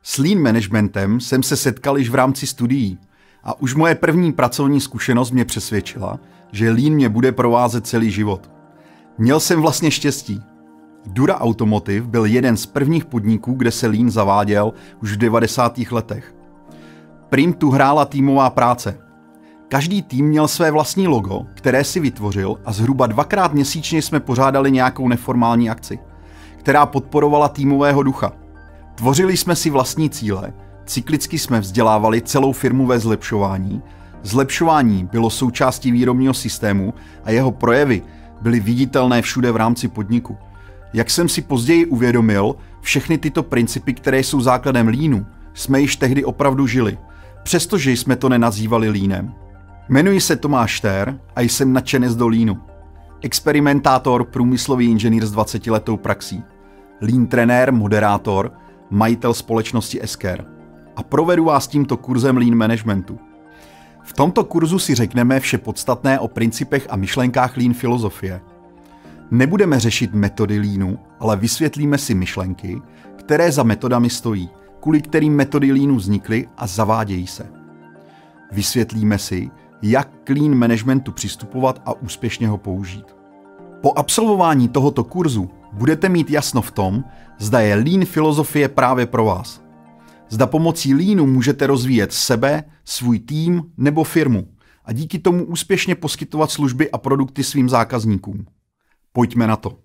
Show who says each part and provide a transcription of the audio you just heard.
Speaker 1: S lean managementem jsem se setkal již v rámci studií a už moje první pracovní zkušenost mě přesvědčila, že lean mě bude provázet celý život. Měl jsem vlastně štěstí. Dura Automotive byl jeden z prvních podniků, kde se lean zaváděl už v 90. letech. Prim tu hrála týmová práce. Každý tým měl své vlastní logo, které si vytvořil a zhruba 2krát měsíčně jsme pořádali nějakou neformální akci, která podporovala týmového ducha. Tvořili jsme si vlastní cíle, cyklicky jsme vzdělávali celou firmu ve zlepšování. Zlepšování bylo součástí výrobního systému a jeho projevy byly viditelné všude v rámci podniku. Jak jsem si později uvědomil, všechny tyto principy, které jsou základem leanu, jsme již tehdy opravdu žili, přestože jsme to nenazývali leanem. Jmenuji se Tomáš Štér a jsem nadšenec do leanu. Experimentátor, průmyslový inženýr s 20letou praxí. Lean trenér, moderátor, majitel společnosti Esker. A provedu vás tímto kurzem lean managementu. V tomto kurzu si řekneme vše podstatné o principech a myšlenkách lean filozofie. Nebudeme řešit metody leanu, ale vysvětlíme si myšlenky, které za metodami stojí, kvůli kterým metody leanu vznikly a zavádějí se. Vysvětlíme si, jak k lean managementu přistupovat a úspěšně ho použít. Po absolvování tohoto kurzu budete mít jasno v tom, zda je lean filozofie právě pro vás. Zda pomocí leanu můžete rozvíjet sebe, svůj tým nebo firmu a díky tomu úspěšně poskytovat služby a produkty svým zákazníkům. Pojďme na to.